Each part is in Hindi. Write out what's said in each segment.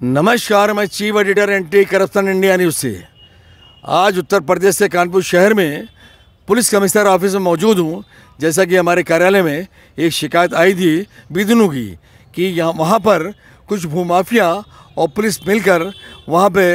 नमस्कार, मैं chief editor anti corruption India news से। आज उत्तर प्रदेश से कानपुर शहर में पुलिस कमिश्नर ऑफिस में मौजूद हूँ। जैसा कि हमारे कार्यालय में एक शिकायत आई थी बिदनू की कि वहाँ पर कुछ भूमाफिया और पुलिस मिलकर वहाँ पे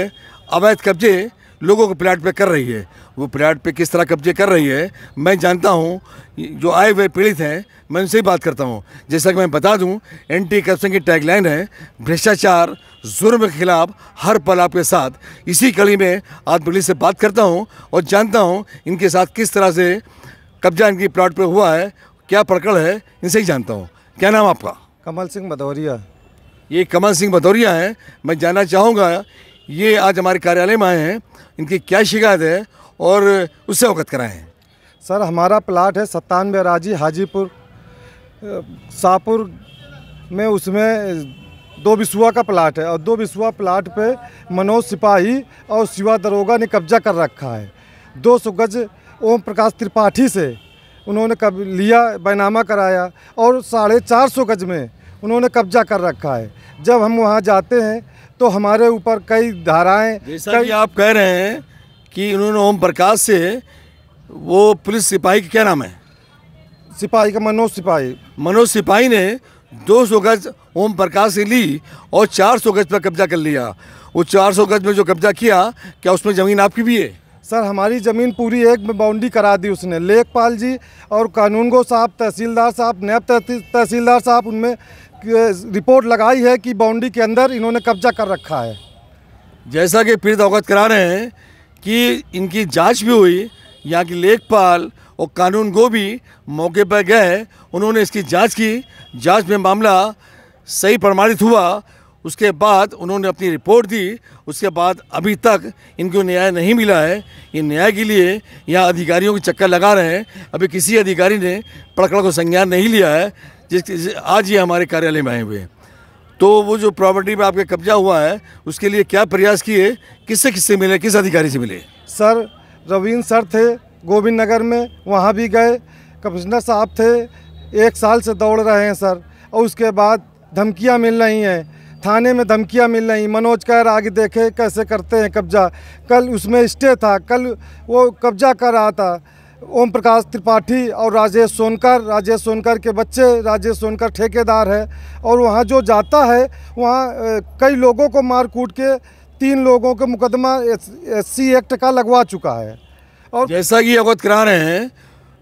अवैध कब्जे लोगों के प्लाट पे कर रही है। वो प्लाट पे किस तरह कब्जे कर रही है मैं जानता हूँ। जो आए हुए पीड़ित हैं मैं उनसे ही बात करता हूँ। जैसा कि मैं बता दूँ, एंटी करप्शन की टैगलाइन है भ्रष्टाचार जुर्म के खिलाफ हर पल आपके साथ। इसी कड़ी में आज पुलिस से बात करता हूँ और जानता हूँ इनके साथ किस तरह से कब्जा इनकी प्लाट पर हुआ है, क्या प्रकरण है, इनसे ही जानता हूँ। क्या नाम आपका? कमल सिंह भदौरिया। ये कमल सिंह भदौरिया हैं। मैं जानना चाहूँगा ये आज हमारे कार्यालय में आए हैं, इनकी क्या शिकायत है और उससे अवगत कराएं हैं। सर, हमारा प्लाट है 97 राजी हाजीपुर शाहपुर में। उसमें 2 बिसुआ का प्लाट है और 2 बिसुआ प्लाट पे मनोज सिपाही और शिवा दरोगा ने कब्जा कर रखा है। 200 गज ओम प्रकाश त्रिपाठी से उन्होंने लिया, बैनामा कराया और 450 गज में उन्होंने कब्जा कर रखा है। जब हम वहाँ जाते हैं तो हमारे ऊपर कई धाराएं, जैसा कि आप कह रहे हैं कि उन्होंने ओम प्रकाश से, वो पुलिस सिपाही का क्या नाम है? सिपाही का मनोज सिपाही ने 200 गज ओम प्रकाश से ली और 400 गज पर कब्जा कर लिया। वो 400 गज में जो कब्जा किया, क्या उसमें ज़मीन आपकी भी है? सर, हमारी ज़मीन पूरी एक में बाउंड्री करा दी उसने। लेखपाल जी और कानूनगो साहब, तहसीलदार साहब, नायब तहसीलदार साहब, उनमें रिपोर्ट लगाई है कि बाउंड्री के अंदर इन्होंने कब्जा कर रखा है। जैसा कि पीड़ित अवगत करा रहे हैं कि इनकी जांच भी हुई, यहाँ की लेखपाल और कानूनगो भी मौके पर गए, उन्होंने इसकी जांच की। जांच में मामला सही प्रमाणित हुआ। उसके बाद उन्होंने अपनी रिपोर्ट दी। उसके बाद अभी तक इनको न्याय नहीं मिला है। ये न्याय के लिए यहाँ अधिकारियों के चक्कर लगा रहे हैं। अभी किसी अधिकारी ने प्रकरण को संज्ञान नहीं लिया है, आज ये हमारे कार्यालय में आए हुए। तो वो जो प्रॉपर्टी में आपके कब्जा हुआ है उसके लिए क्या प्रयास किए, किससे मिले, किस अधिकारी से मिले? सर, रवीन सर थे गोविंद नगर में, वहाँ भी गए। कमिश्नर साहब थे, 1 साल से दौड़ रहे हैं सर। और उसके बाद धमकियाँ मिल रही हैं, थाने में धमकियाँ मिल रही। मनोज कह रहा आगे देखे कैसे करते हैं कब्जा। कल उसमें स्टे था, कल वो कब्जा कर रहा था ओम प्रकाश त्रिपाठी और राजेश सोनकर के बच्चे। राजेश सोनकर ठेकेदार है और वहाँ जो जाता है वहाँ कई लोगों को मार कूट के 3 लोगों के मुकदमा SC एक्ट का लगवा चुका है। और जैसा कि अवगत करा रहे हैं,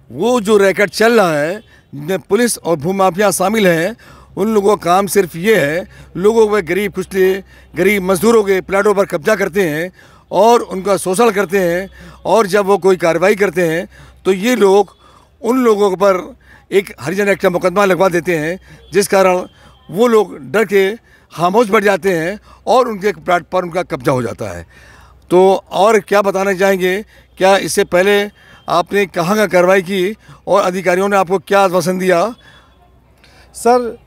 वो जो रैकेट चल रहा है जिसमें पुलिस और भूमाफिया शामिल हैं, उन लोगों का काम सिर्फ ये है, लोगों के गरीब कुचले गरीब मजदूरों के प्लाटों पर कब्जा करते हैं और उनका शोषण करते हैं। और जब वो कोई कार्रवाई करते हैं तो ये लोग उन लोगों पर एक हरिजन एक्ट का मुकदमा लगवा देते हैं, जिस कारण वो लोग डर के खामोश बैठ जाते हैं और उनके प्लाट पर उनका कब्जा हो जाता है। तो और क्या बताना चाहेंगे? क्या इससे पहले आपने कहाँ का कार्रवाई की और अधिकारियों ने आपको क्या आश्वासन दिया? सर,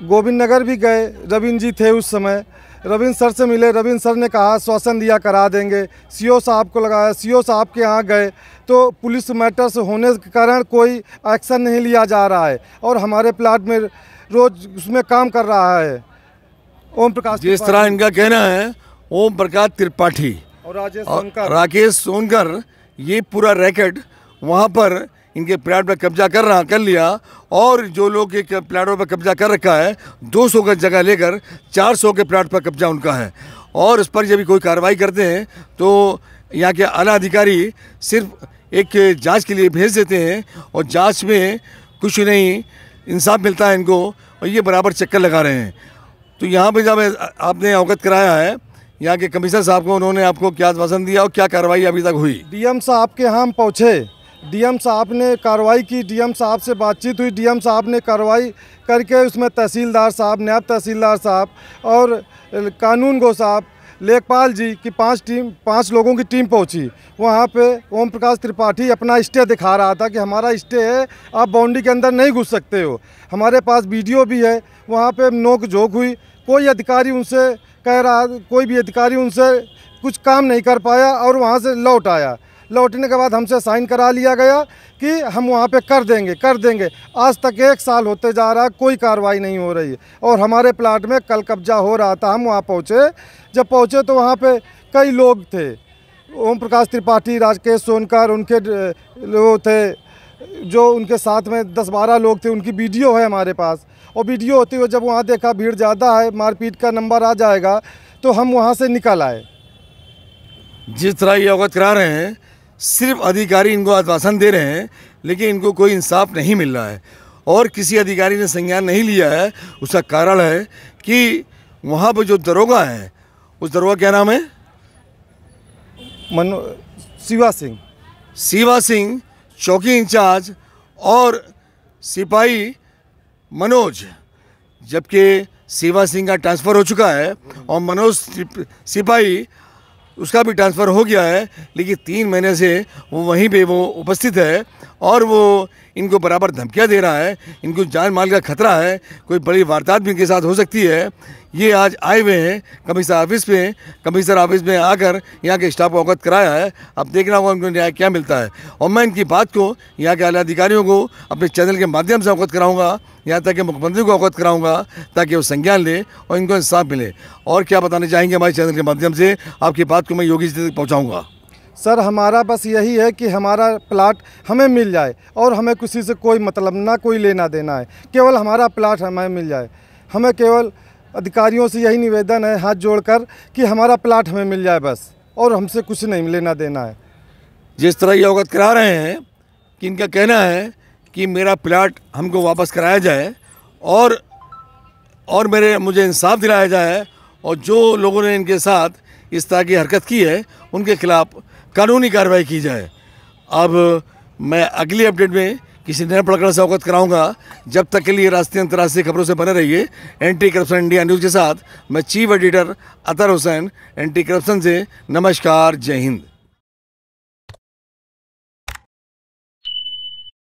गोविंद नगर भी गए, रवीन जी थे उस समय, रवीन सर से मिले। रवीन सर ने कहा आश्वासन दिया करा देंगे। CO साहब को लगाया, CO साहब के यहाँ गए तो पुलिस मैटर्स होने के कारण कोई एक्शन नहीं लिया जा रहा है और हमारे प्लाट में रोज उसमें काम कर रहा है ओम प्रकाश। जिस तरह इनका कहना है, ओम प्रकाश त्रिपाठी और राकेश सोनकर, ये पूरा रैकेट वहाँ पर इनके प्लाट पर कब्जा कर लिया और जो लोग के प्लाटों पर कब्जा कर रखा है, 200 गज जगह लेकर 400 के प्लाट पर कब्जा उनका है। और उस पर जब भी कोई कार्रवाई करते हैं तो यहाँ के आला अधिकारी सिर्फ एक जांच के लिए भेज देते हैं और जांच में कुछ नहीं इंसाफ मिलता है इनको, और ये बराबर चक्कर लगा रहे हैं। तो यहाँ पर जब आपने अवगत कराया है यहाँ के कमिश्नर साहब को, उन्होंने आपको क्या आश्वासन दिया और क्या कार्रवाई अभी तक हुई? DM साहब के यहाँ हम पहुँचे, DM साहब ने कार्रवाई की। DM साहब से बातचीत हुई, DM साहब ने कार्रवाई करके उसमें तहसीलदार साहब, नायब तहसीलदार साहब और कानूनगो साहब, लेखपाल जी की 5 लोगों की टीम पहुंची। वहां पे ओम प्रकाश त्रिपाठी अपना स्टे दिखा रहा था कि हमारा स्टे है, आप बाउंड्री के अंदर नहीं घुस सकते हो। हमारे पास वीडियो भी है। वहाँ पे नोक झोंक हुई, कोई अधिकारी उनसे कुछ काम नहीं कर पाया और वहाँ से लौट आया। लौटने के बाद हमसे साइन करा लिया गया कि हम वहाँ पे कर देंगे। आज तक 1 साल होते जा रहा है, कोई कार्रवाई नहीं हो रही है। और हमारे प्लाट में कल कब्जा हो रहा था, हम वहाँ पहुँचे। जब पहुँचे तो वहाँ पे कई लोग थे, ओम प्रकाश त्रिपाठी, राकेश सोनकर, उनके लोग थे जो उनके साथ में 10-12 लोग थे। उनकी वीडियो है हमारे पास, और वीडियो होती हुई जब वहाँ देखा भीड़ ज़्यादा है, मारपीट का नंबर आ जाएगा, तो हम वहाँ से निकल आए। जिस तरह ये अवगत करा रहे हैं, सिर्फ अधिकारी इनको आश्वासन दे रहे हैं, लेकिन इनको कोई इंसाफ नहीं मिल रहा है और किसी अधिकारी ने संज्ञान नहीं लिया है। उसका कारण है कि वहाँ पर जो दरोगा है, उस दरोगा क्या नाम है? शिवा सिंह चौकी इंचार्ज और सिपाही मनोज, जबकि शिवा सिंह का ट्रांसफ़र हो चुका है और मनोज सिपाही उसका भी ट्रांसफ़र हो गया है, लेकिन 3 महीने से वो वहीं पे वो उपस्थित है और वो इनको बराबर धमकियाँ दे रहा है। इनको जान माल का खतरा है, कोई बड़ी वारदात भी इनके साथ हो सकती है। ये आज आए हुए हैं कमिश्नर ऑफिस में आकर यहाँ के स्टाफ को अवगत कराया है। अब देखना होगा उनको न्याय क्या मिलता है, और मैं इनकी बात को यहाँ के आला अधिकारियों को अपने चैनल के माध्यम से अवगत कराऊंगा, यहाँ तक कि मुख्यमंत्री को अवगत कराऊंगा, ताकि वो संज्ञान ले और इनको इंसाफ मिले। और क्या बताना चाहेंगे हमारे चैनल के माध्यम से? आपकी बात को मैं योगी जी तक पहुँचाऊँगा। सर, हमारा बस यही है कि हमारा प्लाट हमें मिल जाए और हमें किसी से कोई मतलब ना, कोई लेना देना है, केवल हमारा प्लाट हमें मिल जाए। हमें केवल अधिकारियों से यही निवेदन है हाथ जोड़कर कि हमारा प्लाट हमें मिल जाए बस, और हमसे कुछ नहीं लेना देना है। जिस तरह ये अवगत करा रहे हैं कि इनका कहना है कि मेरा प्लाट हमको वापस कराया जाए और मुझे इंसाफ दिलाया जाए, और जो लोगों ने इनके साथ इस तरह की हरकत की है उनके खिलाफ कानूनी कार्रवाई की जाए। अब मैं अगली अपडेट में किसी नए प्रकरण से अवगत कराऊंगा। जब तक के लिए राष्ट्रीय अंतर्राष्ट्रीय खबरों से बने रहिए एंटी करप्शन इंडिया न्यूज़ के साथ। मैं चीफ एडिटर अतर हुसैन, एंटी करप्शन से। नमस्कार, जय हिंद।